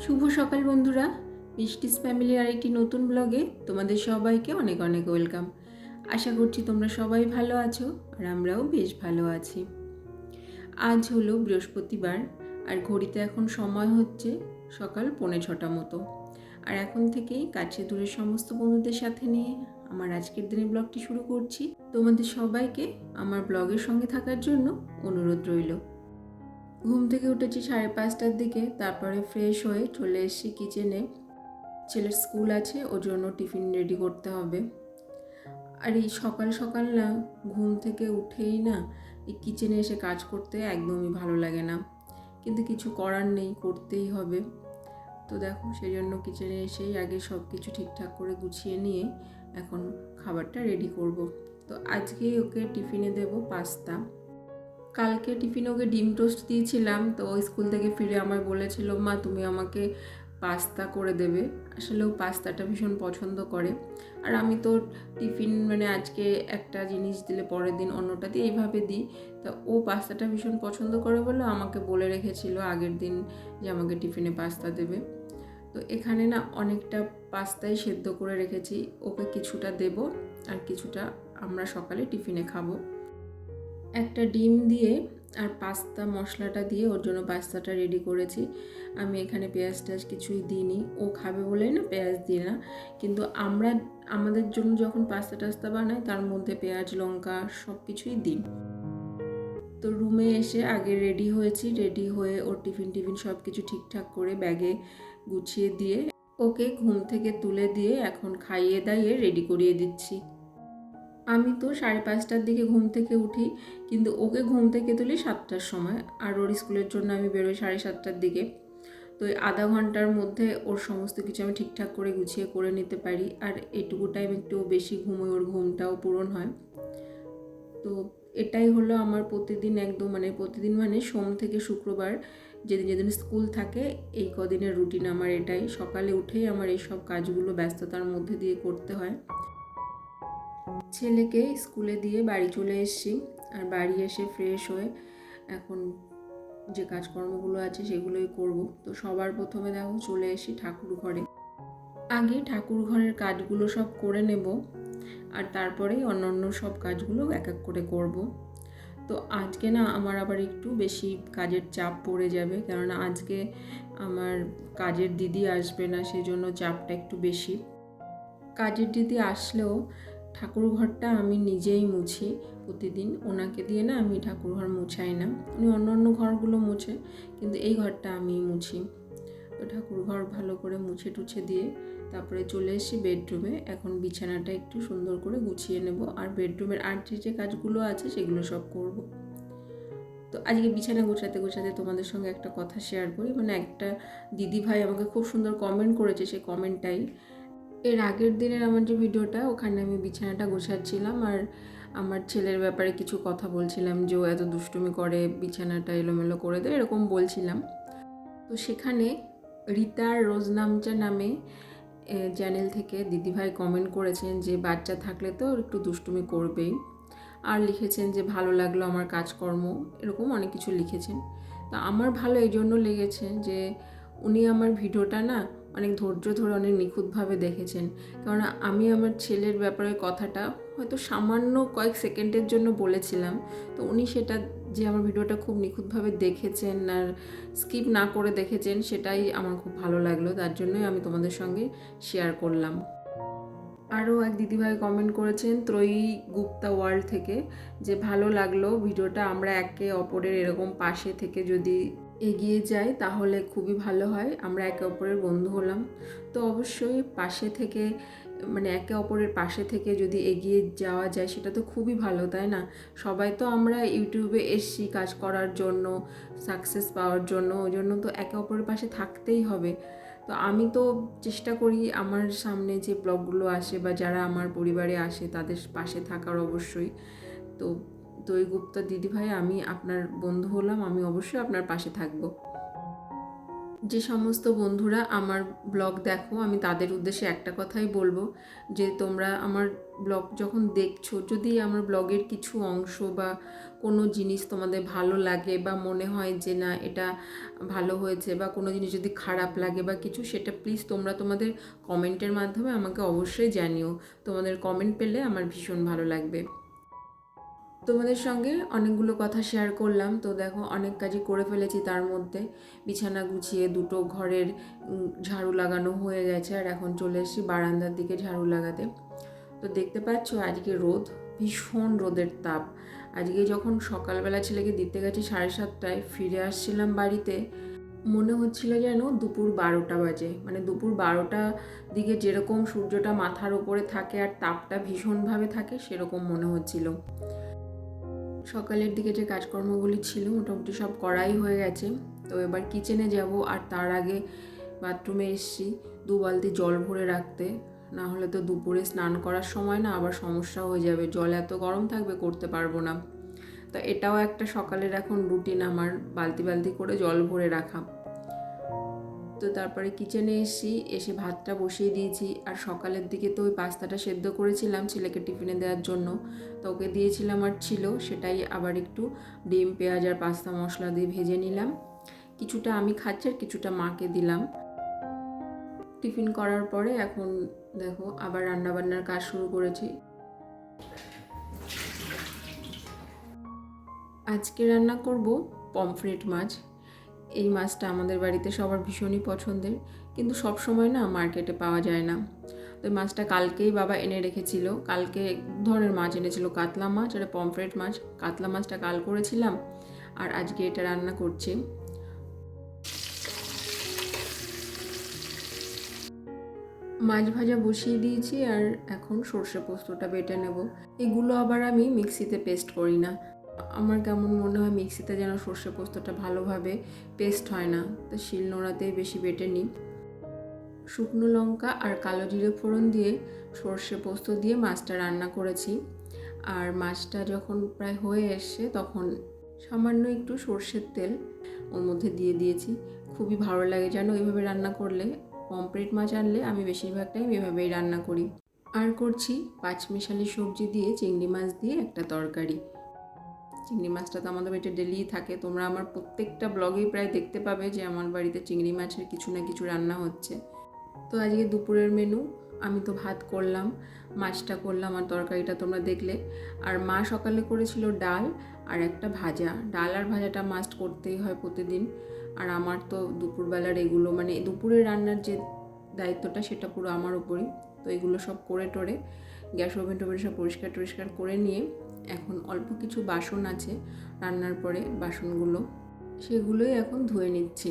শুভ সকাল বন্ধুরা, মিষ্টিস ফ্যামিলির আরেকটি নতুন ব্লগে তোমাদের সবাইকে অনেক অনেক ওয়েলকাম। আশা করছি তোমরা সবাই ভালো আছো আর আমরাও বেশ ভালো আছি। আজ হলো বৃহস্পতিবার আর ঘড়িতে এখন সময় হচ্ছে সকাল 5:45 মতো। আর এখন থেকেই কাছে দূরের সমস্ত বন্ধুদের সাথে নিয়ে আমার আজকের দিনের ব্লগটি শুরু করছি। তোমাদের সবাইকে আমার ব্লগের সঙ্গে থাকার জন্য অনুরোধ রইল। ঘুম থেকে উঠেছি 5:30টার দিকে, তারপরে ফ্রেশ হয়ে চলে এসেছি কিচেনে। ছেলের স্কুল আছে, ওর জন্য টিফিন রেডি করতে হবে। আর এই সকাল সকাল না, ঘুম থেকে উঠেই না এই কিচেনে এসে কাজ করতে একদমই ভালো লাগে না, কিন্তু কিছু করার নেই, করতেই হবে। তো দেখো, সেই জন্য কিচেনে এসেই আগে সব কিছু ঠিকঠাক করে গুছিয়ে নিয়ে এখন খাবারটা রেডি করব। তো আজকেই ওকে টিফিনে দেব পাস্তা। কালকে টিফিনে ওকে ডিম টোস্ট দিয়েছিলাম, তো স্কুল থেকে ফিরে আমায় বলেছিল, মা তুমি আমাকে পাস্তা করে দেবে। আসলে ও পাস্তাটা ভীষণ পছন্দ করে। আর আমি তো টিফিন আজকে একটা জিনিস দিলে পরের দিন অন্যটা দিয়ে এইভাবে দিই। তা ও পাস্তাটা ভীষণ পছন্দ করে বলে আমাকে বলে রেখেছিল আগের দিন যে আমাকে টিফিনে পাস্তা দেবে। তো এখানে না অনেকটা পাস্তাই সেদ্ধ করে রেখেছি, ওকে কিছুটা দেব আর কিছুটা আমরা সকালে টিফিনে খাবো। একটা ডিম দিয়ে আর পাস্তা মশলাটা দিয়ে ওর জন্য পাস্তাটা রেডি করেছি। আমি এখানে পেঁয়াজ টেয়াজ কিছুই দিইনি, ও খাবে বলেই না পেঁয়াজ দিই না। কিন্তু আমাদের জন্য যখন পাস্তা টাস্তা বানাই তার মধ্যে পেঁয়াজ লঙ্কা সব কিছুই দিই। তো রুমে এসে আগে রেডি হয়েছি, রেডি হয়ে ওর টিফিন সব কিছু ঠিকঠাক করে ব্যাগে গুছিয়ে দিয়ে ওকে ঘুম থেকে তুলে দিয়ে এখন খাইয়ে দাইয়ে রেডি করিয়ে দিচ্ছি। আমি তো 5:30টার দিকে ঘুম থেকে উঠি, কিন্তু ওকে ঘুম থেকে তুলি 7টার সময়, আর ওর স্কুলের জন্য আমি বেরোই 7:30টার দিকে। তো এই আধা ঘন্টার মধ্যে ওর সমস্ত কিছু আমি ঠিকঠাক করে গুছিয়ে করে নিতে পারি, আর এইটুকু টাইম একটু বেশি ঘুমোই, ওর ঘুমটাও পূরণ হয়। তো এটাই হলো আমার প্রতিদিন একদম প্রতিদিন সোম থেকে শুক্রবার যেদিন যেদিন স্কুল থাকে এই কদিনের রুটিন আমার এটাই। সকালে উঠেই আমার এইসব কাজগুলো ব্যস্ততার মধ্যে দিয়ে করতে হয়। ছেলেকে স্কুলে দিয়ে বাড়ি চলে এসেছি, আর বাড়ি এসে ফ্রেশ হয়ে এখন যে কাজকর্মগুলো আছে সেগুলোই করব। তো সবার প্রথমে দেখো চলে এসেছি ঠাকুর ঘরে। আগে ঠাকুর ঘরের কাজগুলো সব করে নেব, আর তারপরেই অন্যান্য সব কাজগুলো এক এক করে করব। তো আজকে না আমার আবার একটু বেশি কাজের চাপ পড়ে যাবে, কেননা আজকে আমার কাজের দিদি আসবে না, সেই জন্য চাপটা একটু বেশি। কাজের দিদি আসলেও ঠাকুর ঘরটা আমি নিজেই মুছি প্রতিদিন, ওনাকে দিয়ে না আমি ঠাকুর ঘর মুছাই না। উনি অন্য অন্য ঘরগুলো মুছে, কিন্তু এই ঘরটা আমি মুছি। তো ঠাকুর ঘর ভালো করে মুছে টুছে দিয়ে তারপরে চলে এসেছি বেডরুমে। এখন বিছানাটা একটু সুন্দর করে গুছিয়ে নেব, আর বেডরুমের আর যে কাজগুলো আছে সেগুলো সব করব। তো আজকে বিছানা গোছাতে গোছাতে তোমাদের সঙ্গে একটা কথা শেয়ার করি। একটা দিদি ভাই আমাকে খুব সুন্দর কমেন্ট করেছে, সেই কমেন্টটাই এর আগের দিনের আমার যে ভিডিওটা, ওখানে আমি বিছানাটা গোছাচ্ছিলাম আর আমার ছেলের ব্যাপারে কিছু কথা বলছিলাম, যে ও এত দুষ্টুমি করে, বিছানাটা এলোমেলো করে দেয়, এরকম বলছিলাম। তো সেখানে রীতা রোজনামচা নামে চ্যানেল থেকে দিদিভাই কমেন্ট করেছেন যে বাচ্চা থাকলে তো একটু দুষ্টুমি করবেই, আর লিখেছেন যে ভালো লাগলো আমার কাজকর্ম, এরকম অনেক কিছু লিখেছেন। তো আমার ভালো এই জন্য লেগেছে যে উনি আমার ভিডিওটা না অনেক ধৈর্য ধরে অনেক নিখুঁতভাবে দেখেছেন। কারণ আমি আমার ছেলের ব্যাপারে কথাটা হয়তো সামান্য কয়েক সেকেন্ডের জন্য বলেছিলাম, তো উনি সেটা যে আমার ভিডিওটা খুব নিখুঁতভাবে দেখেছেন আর স্কিপ না করে দেখেছেন, সেটাই আমার খুব ভালো লাগলো। তার জন্যই আমি তোমাদের সঙ্গে শেয়ার করলাম। আরও এক দিদিভাই কমেন্ট করেছেন ত্রয়ী গুপ্তা ওয়ার্ল্ড থেকে, যে ভালো লাগলো ভিডিওটা, আমরা একে অপরের এরকম পাশে থেকে যদি এগিয়ে যাই তাহলে খুবই ভালো হয়, আমরা একে অপরের বন্ধু হলাম। তো অবশ্যই পাশে থেকে একে অপরের পাশে থেকে যদি এগিয়ে যাওয়া যায় সেটা তো খুবই ভালো, তাই না? সবাই তো আমরা ইউটিউবে এসছি কাজ করার জন্য, সাকসেস পাওয়ার জন্য, ওই জন্য তো একে অপরের পাশে থাকতেই হবে। তো আমি তো চেষ্টা করি আমার সামনে যে ব্লগগুলো আসে বা যারা আমার পরিবারে আসে তাদের পাশে থাকার অবশ্যই। তো দই গুপ্তা দিদিভাই, আমি আপনার বন্ধু হলাম, আমি অবশ্যই আপনার পাশে থাকবো। যে সমস্ত বন্ধুরা আমার ব্লগ দেখো, আমি তাদের উদ্দেশ্যে একটা কথাই বলবো যে তোমরা আমার ব্লগ যখন দেখছো, যদি আমার ব্লগের কিছু অংশ বা কোনো জিনিস তোমাদের ভালো লাগে বা মনে হয় যে না এটা ভালো হয়েছে, বা কোনো জিনিস যদি খারাপ লাগে বা কিছু, সেটা প্লিজ তোমরা তোমাদের কমেন্টের মাধ্যমে আমাকে অবশ্যই জানিও। তোমাদের কমেন্ট পেলে আমার ভীষণ ভালো লাগবে। তোমাদের সঙ্গে অনেকগুলো কথা শেয়ার করলাম। তো দেখো অনেক কাজই করে ফেলেছি, তার মধ্যে বিছানা গুছিয়ে দুটো ঘরের ঝাড়ু লাগানো হয়ে গেছে, আর এখন চলে এসেছি বারান্দার দিকে ঝাড়ু লাগাতে। তো দেখতে পাচ্ছ আজকে রোদ, ভীষণ রোদের তাপ। আজকে যখন সকালবেলা ছেলেকে দিতে গেছি 7:30টায়, ফিরে আসছিলাম বাড়িতে, মনে হচ্ছিল যেন দুপুর 12টা বাজে। মানে দুপুর 12টা দিকে যেরকম সূর্যটা মাথার ওপরে থাকে আর তাপটা ভীষণভাবে থাকে, সেরকম মনে হচ্ছিল। সকালের দিকে যে কাজকর্মগুলি ছিল মোটামুটি সব করাই হয়ে গেছে। তো এবার কিচেনে যাব, আর তার আগে বাথরুমে এসেছি 2 বালতি জল ভরে রাখতে। না হলে তো দুপুরে স্নান করার সময় না আবার সমস্যা হয়ে যাবে, জল এত গরম থাকবে করতে পারবো না। তো এটাও একটা সকালের এখন রুটিন আমার, বালতি বালতি করে জল ভরে রাখা। তো তারপরে কিচেনে এসে ভাতটা বসিয়ে দিয়েছি। আর সকালের দিকে তো ওই পাস্তাটা সেদ্ধ করেছিলাম ছেলেকে টিফিনে দেওয়ার জন্য, তো ওকে দিয়েছিলাম আর ছিল, সেটাই আবার একটু ডিম পেঁয়াজ আর পাস্তা মশলা দিয়ে ভেজে নিলাম। কিছুটা আমি খাচ্ছি আর কিছুটা মাকে দিলাম। টিফিন করার পরে এখন দেখো আবার রান্নাবান্নার কাজ শুরু করেছি। আজকে রান্না করব পমফ্রেট মাছ। এই মাছটা আমাদের বাড়িতে সবার ভীষণই পছন্দের, কিন্তু সব সময় না মার্কেটে পাওয়া যায় না। তো এই মাছটা কালকেই বাবা এনে রেখেছিল। কালকে এক ধরনের মাছ এনেছিল, কাতলা মাছ আর পমফ্রেট মাছ। কাতলা মাছটা কাল করেছিলাম, আর আজকে এটা রান্না করছি। মাছ ভাজা বসিয়ে দিয়েছি, আর এখন সর্ষে পোস্তটা বেটে নেব। এগুলো আবার আমি মিক্সিতে পেস্ট করি না। আমার কেমন মনে হয় মিক্সিতে যেন সর্ষে পোস্তটা ভালোভাবে পেস্ট হয় না, তো শিলনোড়াতেই বেশি বেটে নিই। শুকনো লঙ্কা আর কালো জিরে ফোড়ন দিয়ে সর্ষে পোস্ত দিয়ে মাছটা রান্না করেছি। আর মাছটা যখন প্রায় হয়ে এসছে তখন সামান্য একটু সর্ষের তেল ওর মধ্যে দিয়ে দিয়েছি। খুবই ভালো লাগে যেন এইভাবে রান্না করলে। পমফ্রেট মাছ আনলে আমি বেশিরভাগ টাইম এভাবেই রান্না করি। আর করছি পাঁচমিশালি সবজি দিয়ে চিংড়ি মাছ দিয়ে একটা তরকারি। চিংড়ি মাছটা তো আমাদের বাড়িতে ডেলিই থাকে। তোমরা আমার প্রত্যেকটা ব্লগেই প্রায় দেখতে পাবে যে আমার বাড়িতে চিংড়ি মাছের কিছু না কিছু রান্না হচ্ছে। তো আজকে দুপুরের মেনু, আমি তো ভাত করলাম, মাছটা করলাম আর তরকারিটা তোমরা দেখলে। আর মা সকালে করেছিল ডাল আর একটা ভাজা। ডাল আর ভাজাটা মাস্ট করতেই হয় প্রতিদিন। আর আমার তো দুপুরবেলার এগুলো মানে দুপুরের রান্নার যে দায়িত্বটা সেটা পুরো আমার উপরই। তো এগুলো সব করে টোরে গ্যাস ওভেন টোভেন সব পরিষ্কার করে নিয়ে এখন অল্প কিছু বাসন আছে রান্নার পরে বাসনগুলো, সেগুলোই এখন ধুয়ে নিচ্ছি।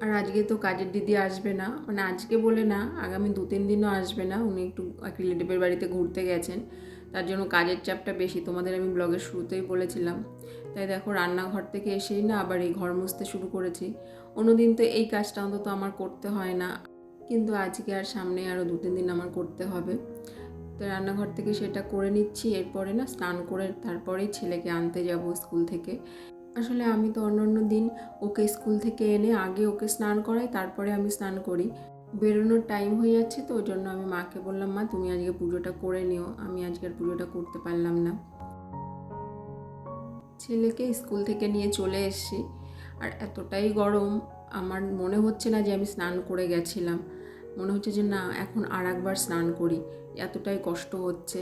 আর আজকে তো কাজের দিদি আসবে না, মানে আজকে বলে না, আগামী 2-3 দিনও আসবে না। উনি একটু এক রিলেটিভের বাড়িতে ঘুরতে গেছেন, তার জন্য কাজের চাপটা বেশি। তোমাদের আমি ব্লগের শুরুতেই বলেছিলাম। তাই দেখো রান্নাঘর থেকে এসেই না আবার এই ঘর মুছতে শুরু করেছি। অন্যদিন তো এই কাজটা অন্তত আমার করতে হয় না, কিন্তু আজকে আর সামনে আরও 2-3 দিন আমার করতে হবে। তো রান্নাঘর থেকে সেটা করে নিচ্ছি। এরপরে না স্নান করে তারপরেই ছেলেকে আনতে যাব স্কুল থেকে। আসলে আমি তো অন্য দিন ওকে স্কুল থেকে এনে আগে ওকে স্নান করাই, তারপরে আমি স্নান করি। বেরোনোর টাইম হয়ে যাচ্ছে, তো ওই জন্য আমি মাকে বললাম মা তুমি আজকে পুজোটা করে নিও, আমি আজকে আর পুজোটা করতে পারলাম না। ছেলেকে স্কুল থেকে নিয়ে চলে এসেছি, আর এতটাই গরম আমার মনে হচ্ছে না যে আমি স্নান করে গেছিলাম। মনে হচ্ছে যে না এখন আর একবার স্নান করি, এতটাই কষ্ট হচ্ছে।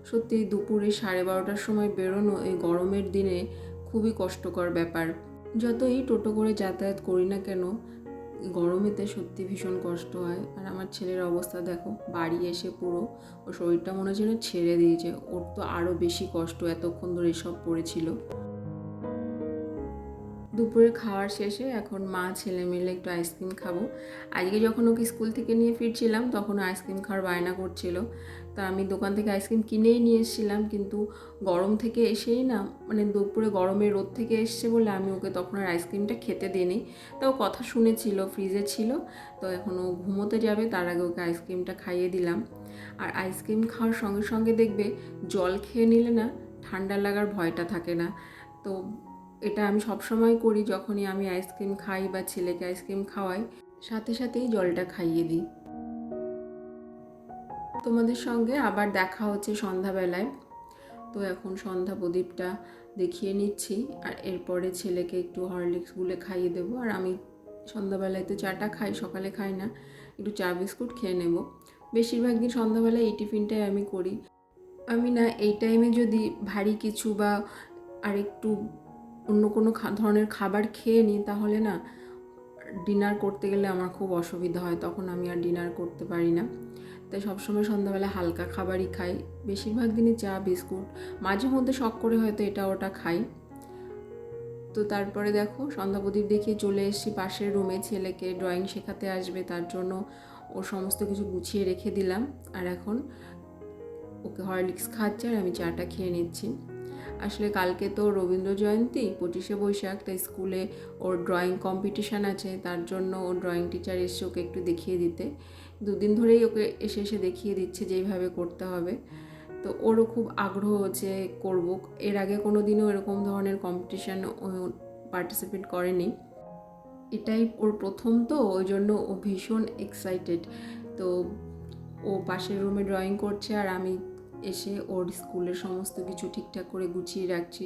সত্যি দুপুরে 12:30টার সময় বেরোনো এই গরমের দিনে খুবই কষ্টকর ব্যাপার। যতই টোটো করে যাতায়াত করি না কেন, গরমেতে সত্যি ভীষণ কষ্ট হয়। আর আমার ছেলের অবস্থা দেখো, বাড়ি এসে পুরো ওর শরীরটা মনে হচ্ছে না ছেড়ে দিয়েছে। ওর তো আরও বেশি কষ্ট, এতক্ষণ ধরে এসব পড়েছিল। দুপুরে খাওয়ার শেষে এখন মা ছেলে মিলে একটু আইসক্রিম খাবো। আজকে যখন ওকে স্কুল থেকে নিয়ে ফিরছিলাম তখন আইসক্রিম খাওয়ার বায়না করছিল। তা আমি দোকান থেকে আইসক্রিম কিনেই নিয়ে এসেছিলাম, কিন্তু গরম থেকে এসেই না, মানে দুপুরে গরমে রোদ থেকে এসছে বলে আমি ওকে তখন আর আইসক্রিমটা খেতে দিইনি। তাও কথা শুনেছিল, ফ্রিজে ছিল। তো এখন ও ঘুমোতে যাবে, তার আগে ওকে আইসক্রিমটা খাইয়ে দিলাম। আর আইসক্রিম খাওয়ার সঙ্গে সঙ্গে দেখবে জল খেয়ে নিলে না ঠান্ডা লাগার ভয়টা থাকে না। তো এটা আমি সবসময় করি, যখনই আমি আইসক্রিম খাই বা ছেলেকে আইসক্রিম খাওয়াই সাথে সাথেই জলটা খাইয়ে দিই। তোমাদের সঙ্গে আবার দেখা হচ্ছে সন্ধ্যাবেলায়। তো এখন সন্ধ্যা প্রদীপটা দেখিয়ে নিচ্ছি, আর এরপরে ছেলেকে একটু হরলিক্স গুলে খাইয়ে দেবো। আর আমি সন্ধ্যাবেলায় তো চাটা খাই, সকালে খাই না, একটু চা বিস্কুট খেয়ে নেব। বেশিরভাগ দিন সন্ধ্যাবেলায় এই টিফিনটাই আমি করি। আমি না এই টাইমে যদি ভারী কিছু বা আরেকটু অন্য কোনো ধরনের খাবার খেয়ে নিই, তাহলে না ডিনার করতে গেলে আমার খুব অসুবিধা হয়, তখন আমি আর ডিনার করতে পারি না। তাই সবসময় সন্ধ্যাবেলা হালকা খাবারই খাই, বেশিরভাগ দিনই চা বিস্কুট, মাঝে মধ্যে শখ করে হয়তো এটা ওটা খাই। তো তারপরে দেখো সন্ধ্যা প্রদীপ দেখিয়ে চলে এসেছি পাশের রুমে, ছেলেকে ড্রয়িং শেখাতে আসবে, তার জন্য ওর সমস্ত কিছু গুছিয়ে রেখে দিলাম। আর এখন ওকে হরলিক্স খাচ্ছে আর আমি চাটা খেয়ে নিচ্ছি। আসলে কালকে তো রবীন্দ্র জয়ন্তী, 25শে বৈশাখ, তাই স্কুলে ওর ড্রয়িং কম্পিটিশান আছে, তার জন্য ওর ড্রয়িং টিচার এসে ওকে একটু দেখিয়ে দিতে। 2 দিন ধরেই ওকে এসে এসে দেখিয়ে দিচ্ছে যেইভাবে করতে হবে। তো ওরও খুব আগ্রহ যে করব, এর আগে কোনো দিনও এরকম ধরনের কম্পিটিশান পার্টিসিপেট করেনি, এটাই ওর প্রথম, তো ওই জন্য ও ভীষণ এক্সাইটেড। তো ও পাশের রুমে ড্রয়িং করছে আর আমি এসে ওর স্কুলের সমস্ত কিছু ঠিকঠাক করে গুছিয়ে রাখছি।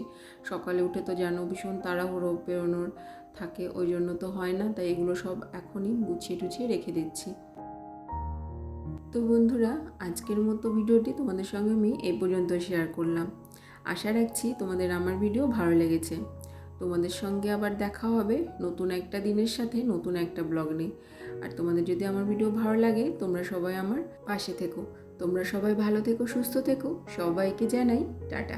সকালে উঠে তো জানো ভীষণ তাড়াহুড়ো বেরোনোর থাকে, ওই জন্য তো হয় না, তাই এগুলো সব এখনই গুছিয়ে টুছিয়ে রেখে দিচ্ছি। তো বন্ধুরা, আজকের মতো ভিডিওটি তোমাদের সঙ্গে আমি এই পর্যন্ত শেয়ার করলাম। আশা রাখছি তোমাদের আমার ভিডিও ভালো লেগেছে। তোমাদের সঙ্গে আবার দেখা হবে নতুন একটা দিনের সাথে, নতুন একটা ব্লগ নিয়ে। আর তোমাদের যদি আমার ভিডিও ভালো লাগে, তোমরা সবাই আমার পাশে থেকো। তোমরা সবাই ভালো থেকো, সুস্থ থেকো। সবাইকে জানাই টাটা।